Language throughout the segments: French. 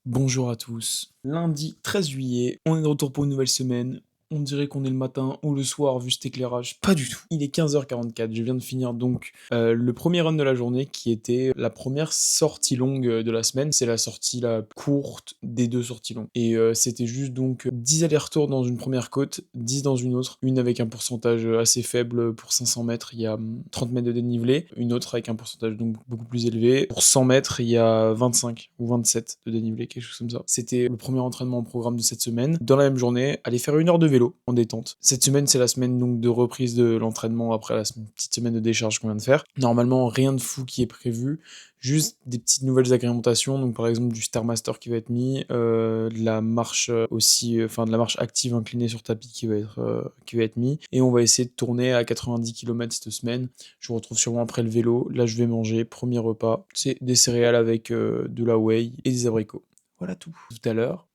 Bonjour à tous. Lundi 13 juillet, on est de retour pour une nouvelle semaine. On dirait qu'on est le matin ou le soir vu cet éclairage. Pas du tout. Il est 15h44. Je viens de finir donc le premier run de la journée qui était la première sortie longue de la semaine. C'est la sortie la courte des deux sorties longues. Et c'était juste donc 10 allers-retours dans une première côte, 10 dans une autre. Une avec un pourcentage assez faible pour 500 mètres, il y a 30 mètres de dénivelé. Une autre avec un pourcentage donc beaucoup plus élevé. Pour 100 mètres, il y a 25 ou 27 de dénivelé, quelque chose comme ça. C'était le premier entraînement au programme de cette semaine. Dans la même journée, aller faire 1 heure de vélo en détente. Cette semaine, c'est la semaine donc de reprise de l'entraînement après la petite semaine de décharge qu'on vient de faire. Normalement, rien de fou qui est prévu, juste des petites nouvelles agrémentations, donc par exemple du Stairmaster qui va être mis, de la marche aussi, de la marche active inclinée sur tapis qui va être mis, et on va essayer de tourner à 90 km cette semaine. Je vous retrouve sûrement après le vélo. Là, je vais manger, premier repas, c'est des céréales avec de la whey et des abricots. Voilà tout. Tout à l'heure.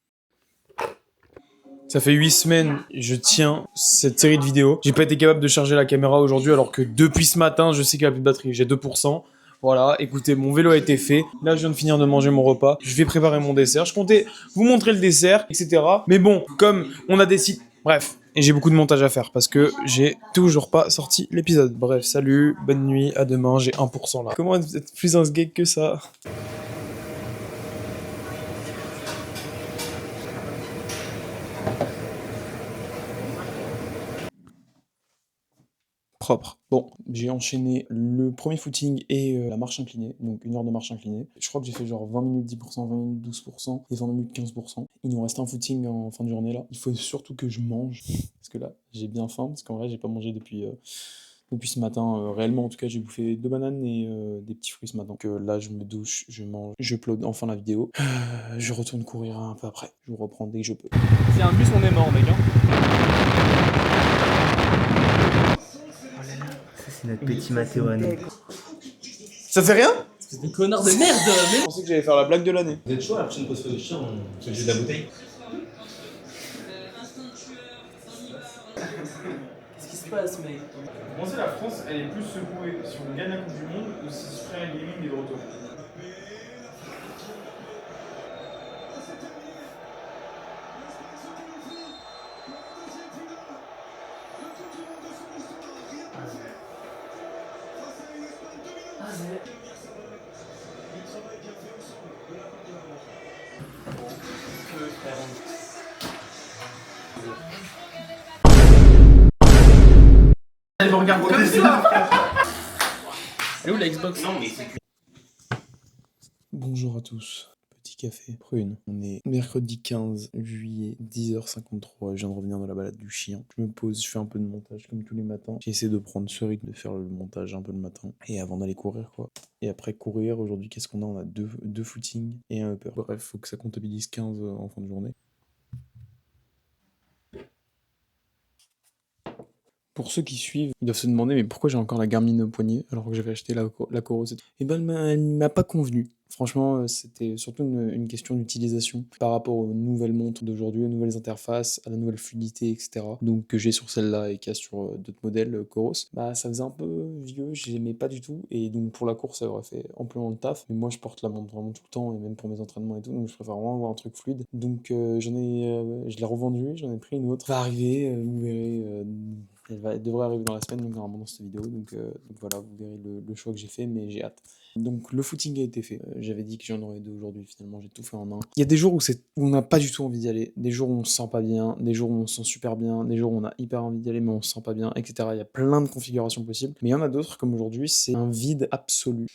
Ça fait 8 semaines, je tiens cette série de vidéos. J'ai pas été capable de charger la caméra aujourd'hui alors que depuis ce matin, je sais qu'il n'y a plus de batterie. J'ai 2%. Voilà, écoutez, mon vélo a été fait. Là, je viens de finir de manger mon repas. Je vais préparer mon dessert. Je comptais vous montrer le dessert, etc. Mais bon, comme on a décidé... Bref, et j'ai beaucoup de montage à faire parce que j'ai toujours pas sorti l'épisode. Bref, salut, bonne nuit, à demain, j'ai 1% là. Comment être plus un sgeg que ça ? Propre. Bon, j'ai enchaîné le premier footing et la marche inclinée, donc 1 heure de marche inclinée. Je crois que j'ai fait genre 20 minutes 10%, 20 minutes 12% et 20 minutes 15%. Il nous reste un footing en fin de journée là. Il faut surtout que je mange, parce que là, j'ai bien faim, parce qu'en vrai, j'ai pas mangé depuis ce matin. Réellement, en tout cas, j'ai bouffé 2 bananes et des petits fruits ce matin. Donc là, je me douche, je mange, je upload enfin la vidéo. Je retourne courir un peu après. Je vous reprends dès que je peux. C'est un bus, on est mort, mec. Ça, c'est notre petit Mathéo à nous. Ça fait rien ? C'est des connards de merde, Je pensais que j'allais faire la blague de l'année. Vous êtes chaud à la prochaine pause de chien, on fait le jeu de la bouteille? Qu'est-ce qui se passe, mec? Vous pensez la France, elle est plus secouée si on gagne la Coupe du Monde ou si Sprint Gaming est de retour? Elle me regarde comme ça. Elle est où la Xbox? Non, mais c'est Bonjour à tous. Petit café, prune. On est mercredi 15 juillet, 10h53. Je viens de revenir de la balade du chien. Je me pose, je fais un peu de montage comme tous les matins. J'essaie de prendre ce rythme, de faire le montage un peu le matin. Et avant d'aller courir, quoi. Et après courir, aujourd'hui, qu'est-ce qu'on a? On a deux footings et un upper. Bref, faut que ça comptabilise 15 en fin de journée. Pour ceux qui suivent, ils doivent se demander mais pourquoi j'ai encore la Garmin au poignet alors que j'avais acheté la Coros. Et ben elle m'a pas convenu. Franchement, c'était surtout une question d'utilisation par rapport aux nouvelles montres d'aujourd'hui, aux nouvelles interfaces, à la nouvelle fluidité, etc. Donc que j'ai sur celle-là et qu'il y a sur d'autres modèles Coros. Bah ça faisait un peu vieux, j'aimais pas du tout. Et donc pour la course, ça aurait fait amplement le taf. Mais moi je porte la montre vraiment tout le temps et même pour mes entraînements et tout. Donc je préfère vraiment avoir un truc fluide. Donc je l'ai revendue, j'en ai pris une autre. Ça va arriver, vous verrez. Elle devrait arriver dans la semaine, donc normalement dans cette vidéo. Donc voilà, vous verrez le choix que j'ai fait, mais j'ai hâte. Donc le footing a été fait. J'avais dit que j'en aurais 2 aujourd'hui, finalement j'ai tout fait en un. Il y a des jours où on n'a pas du tout envie d'y aller, des jours où on se sent pas bien, des jours où on se sent super bien, des jours où on a hyper envie d'y aller mais on se sent pas bien, etc. Il y a plein de configurations possibles. Mais il y en a d'autres, comme aujourd'hui, c'est un vide absolu.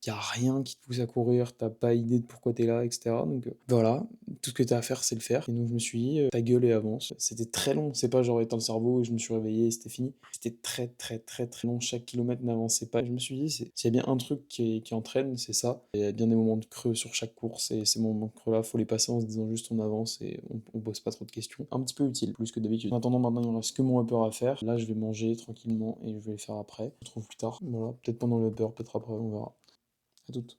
Il n'y a rien qui te pousse à courir, t'as pas idée de pourquoi t'es là, etc. Donc voilà, tout ce que t'as à faire, c'est le faire. Et donc je me suis dit, ta gueule et avance. C'était très long, c'est pas genre éteint le cerveau et je me suis réveillé et c'était fini. C'était très très très très long, chaque kilomètre n'avançait pas. Et je me suis dit, s'il y a bien un truc qui entraîne, c'est ça. Il y a bien des moments de creux sur chaque course et ces moments de creux-là, faut les passer en se disant juste on avance et on pose pas trop de questions. Un petit peu utile, plus que d'habitude. En attendant, maintenant il me reste que mon upper à faire. Là, je vais manger tranquillement et je vais le faire après. Je vous retrouve plus tard. Voilà, peut-être pendant le upper, peut-être après, on verra. À toutes.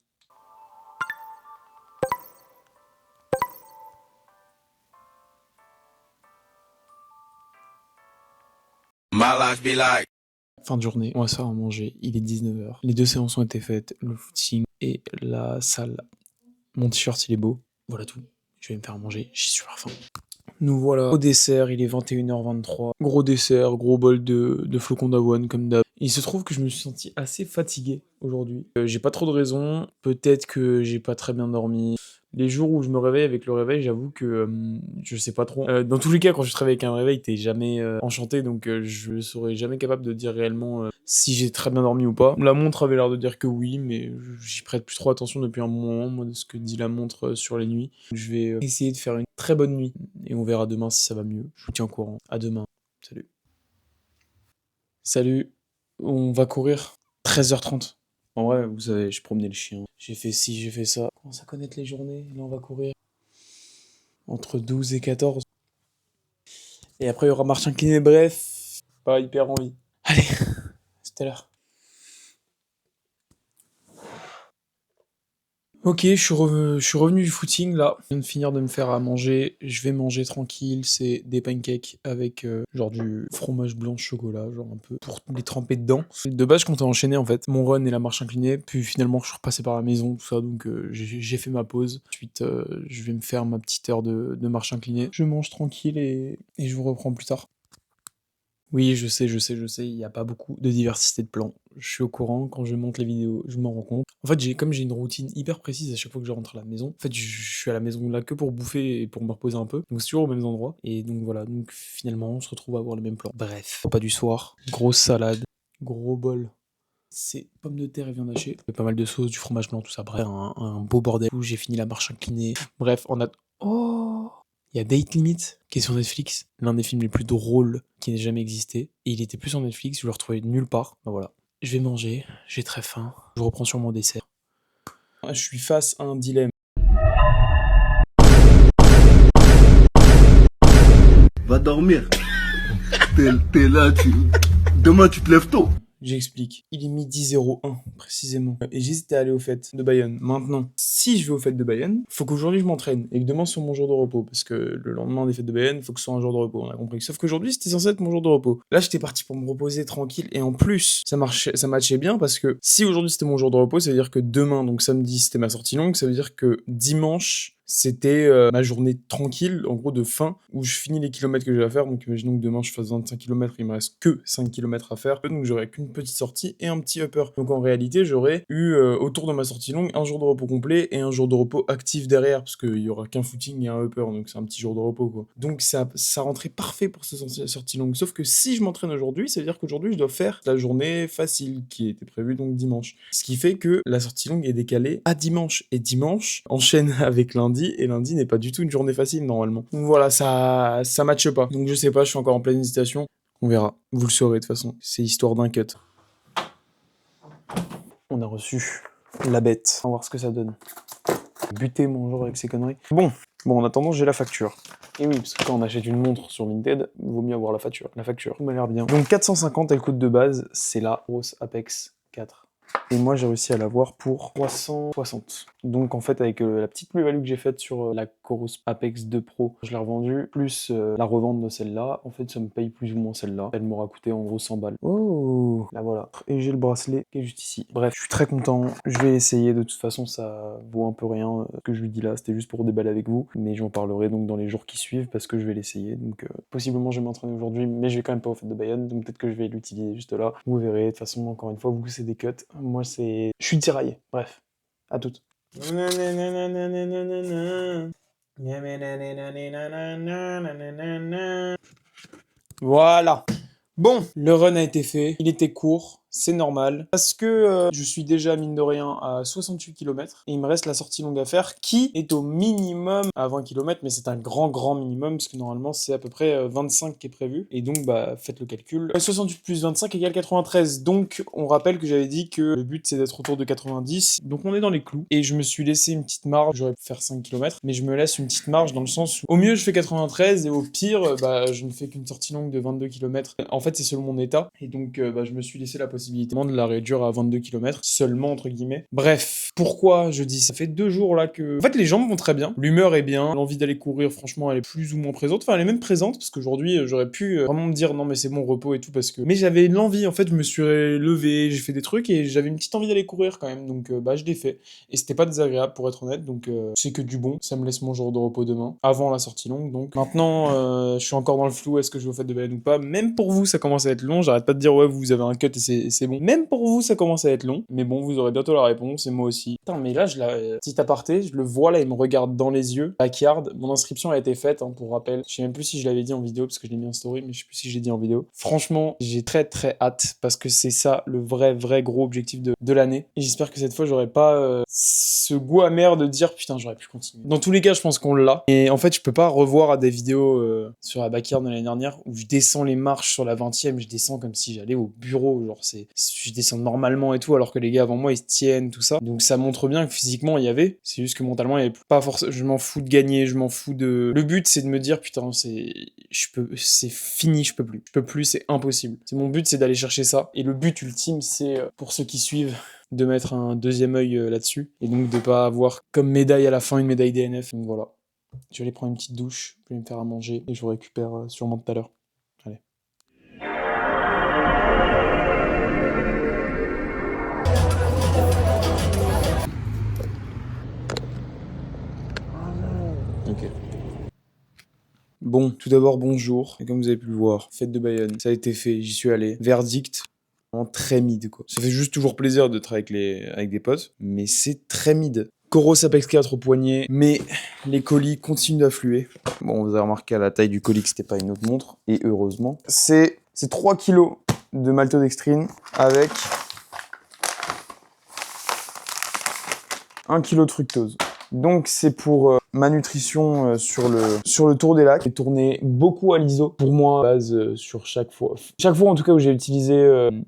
My life be like. Fin de journée, on va se faire à manger, il est 19h. Les 2 séances ont été faites, le footing et la salle. Mon t-shirt il est beau. Voilà tout. Je vais me faire manger, j'ai super faim. Nous voilà au dessert, il est 21h23. Gros dessert, gros bol de flocons d'avoine comme d'hab. Il se trouve que je me suis senti assez fatigué aujourd'hui. J'ai pas trop de raisons, peut-être que j'ai pas très bien dormi. Les jours où je me réveille avec le réveil, j'avoue que je sais pas trop. Dans tous les cas, quand je te réveille avec un réveil, t'es jamais enchanté, donc je serais jamais capable de dire réellement si j'ai très bien dormi ou pas. La montre avait l'air de dire que oui, mais j'y prête plus trop attention depuis un moment, moi, de ce que dit la montre sur les nuits. Je vais essayer de faire une très bonne nuit, et on verra demain si ça va mieux. Je vous tiens au courant. À demain. Salut. Salut. On va courir. 13h30. En vrai, vous savez, je promenais le chien. J'ai fait ci, j'ai fait ça. On commence à connaître les journées. Là, on va courir entre 12 et 14. Et après, il y aura Martin Clinet. Bref, pas hyper envie. Allez, c'est tout à l'heure. Ok, je suis revenu du footing là. Je viens de finir de me faire à manger. Je vais manger tranquille. C'est des pancakes avec genre du fromage blanc chocolat, genre un peu pour les tremper dedans. De base, je comptais enchaîner en fait mon run et la marche inclinée. Puis finalement, je suis repassé par la maison, tout ça. Donc j'ai fait ma pause. Ensuite, je vais me faire ma petite heure de marche inclinée. Je mange tranquille et je vous reprends plus tard. Oui, je sais, il n'y a pas beaucoup de diversité de plans. Je suis au courant, quand je monte les vidéos, je m'en rends compte. En fait, comme j'ai une routine hyper précise à chaque fois que je rentre à la maison. En fait, je suis à la maison là que pour bouffer et pour me reposer un peu. Donc c'est toujours aux mêmes endroits. Et donc voilà, donc finalement, on se retrouve à avoir les mêmes plans. Bref, repas du soir, grosse salade, gros bol. C'est pommes de terre et viande hachée. Pas mal de sauce, du fromage blanc, tout ça. Bref, un beau bordel. J'ai fini la marche inclinée. Bref, on a... Oh! Il y a Date Limit qui est sur Netflix, l'un des films les plus drôles qui n'ait jamais existé. Et il était plus sur Netflix, je le retrouvais nulle part. Ben voilà. Je vais manger, j'ai très faim. Je reprends sur mon dessert. Je suis face à un dilemme. Va dormir. T'es là, demain tu te lèves tôt. J'explique. Il est midi 01, précisément. Et j'hésitais à aller aux fêtes de Bayonne. Maintenant, si je vais aux fêtes de Bayonne, faut qu'aujourd'hui je m'entraîne. Et que demain soit mon jour de repos. Parce que le lendemain des fêtes de Bayonne, faut que ce soit un jour de repos. On a compris. Sauf qu'aujourd'hui, c'était censé être mon jour de repos. Là, j'étais parti pour me reposer tranquille. Et en plus, ça matchait bien parce que si aujourd'hui c'était mon jour de repos, ça veut dire que demain, donc samedi, c'était ma sortie longue. Ça veut dire que dimanche, c'était ma journée tranquille, en gros de fin, où je finis les kilomètres que j'ai à faire. Donc imaginons que demain je fasse 25 km, il me reste que 5 km à faire. Donc j'aurais qu'une petite sortie et un petit upper. Donc en réalité, j'aurais eu autour de ma sortie longue un jour de repos complet et un jour de repos actif derrière, parce qu'il y aura qu'un footing et un upper, donc c'est un petit jour de repos quoi. Donc ça rentrait parfait pour cette sortie longue. Sauf que si je m'entraîne aujourd'hui, ça veut dire qu'aujourd'hui je dois faire la journée facile qui était prévue donc dimanche. Ce qui fait que la sortie longue est décalée à dimanche. Et dimanche enchaîne avec lundi. Et lundi n'est pas du tout une journée facile normalement. Donc voilà, ça matche pas. Donc je sais pas, je suis encore en pleine hésitation. On verra. Vous le saurez de toute façon. C'est histoire d'un cut. On a reçu la bête. On va voir ce que ça donne. Buter mon jour avec ces conneries. Bon, en attendant, j'ai la facture. Et oui, parce que quand on achète une montre sur Vinted, il vaut mieux avoir la facture. La facture, tout m'a l'air bien. Donc 450, elle coûte de base. C'est la grosse Apex 4. Et moi, j'ai réussi à l'avoir pour 360. Donc, en fait, avec la petite plus-value que j'ai faite sur la Chorus Apex 2 Pro, je l'ai revendue, plus la revente de celle-là. En fait, ça me paye plus ou moins celle-là. Elle m'aura coûté en gros 100 balles. Oh, là voilà. Et j'ai le bracelet qui est juste ici. Bref, je suis très content. Je vais essayer. De toute façon, ça vaut un peu rien. Ce que je lui dis là, c'était juste pour déballer avec vous. Mais j'en parlerai donc dans les jours qui suivent parce que je vais l'essayer. Donc, possiblement, je vais m'entraîner aujourd'hui, mais je vais quand même pas aux fêtes de Bayonne. Donc, peut-être que je vais l'utiliser juste là. Vous verrez. De toute façon, encore une fois, vous, c'est des cuts. Moi, je suis tiraillé. Bref, à toutes. Voilà. Bon, le run a été fait. Il était court. C'est normal. Parce que je suis déjà, mine de rien, à 68 km. Et il me reste la sortie longue à faire, qui est au minimum à 20 km. Mais c'est un grand minimum, parce que normalement, c'est à peu près 25 qui est prévu. Et donc, bah, faites le calcul. 68 plus 25 égale 93. Donc, on rappelle que j'avais dit que le but, c'est d'être autour de 90. Donc, on est dans les clous. Et je me suis laissé une petite marge. J'aurais pu faire 5 km. Mais je me laisse une petite marge dans le sens où, au mieux, je fais 93. Et au pire, bah, je ne fais qu'une sortie longue de 22 km. En fait, c'est selon mon état. Et donc, bah, je me suis laissé la possibilité de la réduire à 22 km, seulement entre guillemets. Bref, Pourquoi je dis ça? Ça fait 2 jours là que... En fait, les jambes vont très bien, l'humeur est bien, l'envie d'aller courir, franchement, elle est plus ou moins présente. Enfin, elle est même présente, parce qu'aujourd'hui, j'aurais pu vraiment me dire non, mais c'est bon, repos et tout, parce que... Mais j'avais l'envie, en fait, je me suis levé, j'ai fait des trucs, et j'avais une petite envie d'aller courir quand même, donc bah, je l'ai fait. Et c'était pas désagréable, pour être honnête, donc c'est que du bon. Ça me laisse mon jour de repos demain, avant la sortie longue, donc. Maintenant, je suis encore dans le flou, est-ce que je vais aux fêtes de Bayonne ou pas? Même pour vous, ça commence à être long, j'arrête pas de dire ouais, vous avez un cut et c'est bon. Même pour vous, ça commence à être long, mais bon, vous aurez bientôt la réponse, et moi aussi. Putain, mais là, petit aparté, je le vois là, il me regarde dans les yeux. Backyard, mon inscription a été faite, hein, pour rappel. Je sais même plus si je l'avais dit en vidéo, parce que je l'ai mis en story, mais je sais plus si j'ai dit en vidéo. Franchement, j'ai très très hâte, parce que c'est ça le vrai gros objectif de l'année. Et j'espère que cette fois, j'aurai pas ce goût amer de dire putain, j'aurais pu continuer. Dans tous les cas, je pense qu'on l'a. Et en fait, je peux pas revoir à des vidéos sur la Backyard de l'année dernière où je descends les marches sur la 20e, je descends comme si j'allais au bureau, genre je descends normalement et tout, alors que les gars avant moi ils se tiennent, tout ça. Donc ça montre bien que physiquement il y avait, c'est juste que mentalement il y avait pas forcément. Je m'en fous de gagner, je m'en fous de. Le but c'est de me dire putain, c'est fini, je peux plus, c'est impossible. C'est mon but, c'est d'aller chercher ça. Et le but ultime, c'est pour ceux qui suivent, de mettre un deuxième œil là-dessus, et donc de pas avoir comme médaille à la fin une médaille DNF. Donc voilà. Je vais aller prendre une petite douche, je vais me faire à manger, et je vous récupère sûrement tout à l'heure. Allez. Ok. Bon, tout d'abord, bonjour. Et comme vous avez pu le voir, fête de Bayonne, ça a été fait, j'y suis allé. Verdict, vraiment très mid, quoi. Ça fait juste toujours plaisir de travailler avec des potes, mais c'est très mid. Coros Apex 4 au poignet, mais les colis continuent d'affluer. Bon, vous avez remarqué à la taille du colis que c'était pas une autre montre, et heureusement. C'est 3 kilos de maltodextrine avec 1 kilo de fructose. Donc c'est pour ma nutrition sur le Tour des Lacs. J'ai tourné beaucoup à l'ISO. Pour moi, base sur chaque fois. Chaque fois en tout cas où j'ai utilisé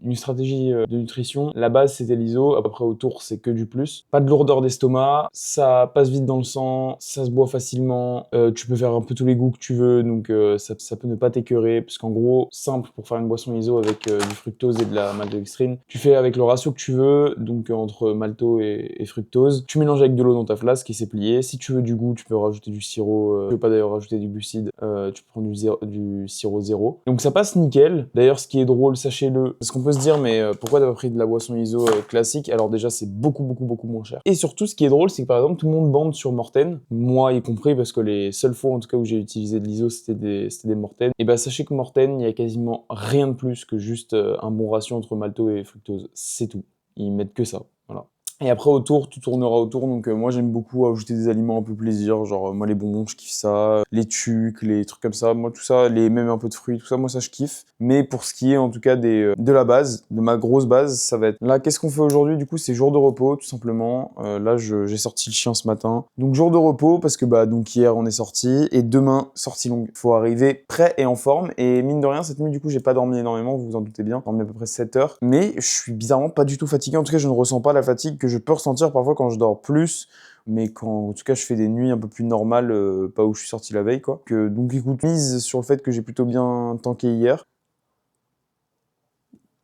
une stratégie de nutrition, la base c'était l'ISO. Après au Tour c'est que du plus. Pas de lourdeur d'estomac, ça passe vite dans le sang, ça se boit facilement. Tu peux faire un peu tous les goûts que tu veux, donc ça peut ne pas t'écœurer. Parce qu'en gros, simple pour faire une boisson ISO avec du fructose et de la maltodextrine. Tu fais avec le ratio que tu veux, donc entre malto et fructose. Tu mélanges avec de l'eau dans ta flasque et c'est plié. Si tu veux du goût, tu peux rajouter du sirop. Tu peux pas d'ailleurs rajouter du glucide. Tu prends du sirop zéro. Donc ça passe nickel. D'ailleurs, ce qui est drôle, sachez-le, parce qu'on peut se dire, mais pourquoi t'as pas pris de la boisson ISO classique? Alors déjà, c'est beaucoup moins cher. Et surtout, ce qui est drôle, c'est que par exemple, tout le monde bande sur Morten, moi y compris, parce que les seules fois en tout cas où j'ai utilisé de l'ISO, c'était des Morten. Et bah sachez que Morten, il y a quasiment rien de plus que juste un bon ratio entre malto et fructose. C'est tout. Ils mettent que ça. Voilà. Et après autour, tout tournera autour, donc moi j'aime beaucoup ajouter des aliments un peu plaisir, genre moi les bonbons je kiffe ça, les tucs, les trucs comme ça, moi tout ça, même un peu de fruits, tout ça, moi ça je kiffe. Mais pour ce qui est en tout cas de la base, de ma grosse base, ça va être... Là qu'est-ce qu'on fait aujourd'hui du coup? C'est jour de repos tout simplement, là j'ai sorti le chien ce matin. Donc jour de repos parce que bah donc hier on est sorti, et demain sortie longue. Faut arriver prêt et en forme, et mine de rien cette nuit du coup j'ai pas dormi énormément, vous vous en doutez bien, j'ai dormi à peu près 7 heures, mais je suis bizarrement pas du tout fatigué, en tout cas je ne ressens pas la fatigue que je peux ressentir parfois quand je dors plus, mais quand en tout cas je fais des nuits un peu plus normales, pas où je suis sorti la veille quoi. Donc écoute, mise sur le fait que j'ai plutôt bien tanké hier.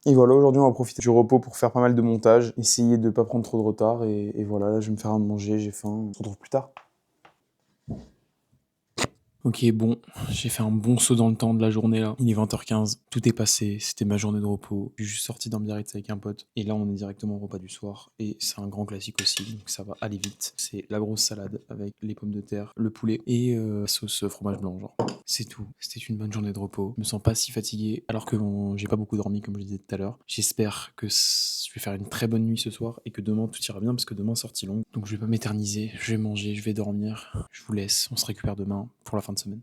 Et voilà, aujourd'hui on va profiter du repos pour faire pas mal de montage, essayer de pas prendre trop de retard, et voilà, là je vais me faire à manger, j'ai faim, on se retrouve plus tard. Ok, bon, j'ai fait un bon saut dans le temps de la journée là. Il est 20h15, tout est passé, c'était ma journée de repos. Je suis juste sorti d'un Biarritz avec un pote, et là on est directement au repas du soir. Et c'est un grand classique aussi, donc ça va aller vite. C'est la grosse salade avec les pommes de terre, le poulet et sauce fromage blanc, genre. C'est tout. C'était une bonne journée de repos. Je me sens pas si fatigué, alors que j'ai pas beaucoup dormi comme je disais tout à l'heure. J'espère que je vais faire une très bonne nuit ce soir et que demain tout ira bien, parce que demain sortie longue. Donc je vais pas m'éterniser, je vais manger, je vais dormir. Je vous laisse, on se récupère demain pour la fin de semaine.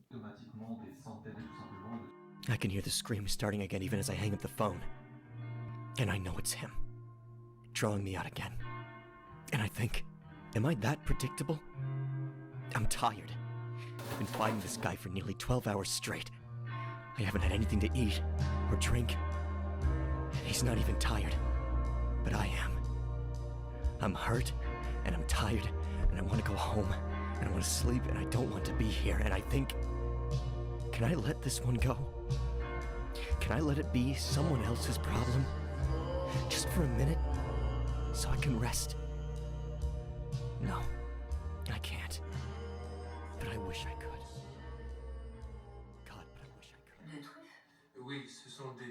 I can hear the scream starting again even as I hang up the phone. And I know it's him, drawing me out again. And I think, am I that predictable? I'm tired. I've been fighting this guy for nearly 12 hours straight. I haven't had anything to eat or drink. He's not even tired, but I am. I'm hurt, and I'm tired, and I want to go home, and I want to sleep, and I don't want to be here, and I think, can I let this one go? Can I let it be someone else's problem? Just for a minute, so I can rest.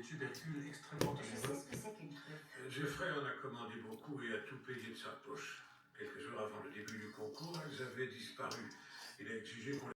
tubercules extrêmement Je sais dangereux. ce que c'est qu'une truffe. Geoffrey en a commandé beaucoup et a tout payé de sa poche. Quelques jours avant le début du concours, elles avaient disparu. Il a exigé qu'on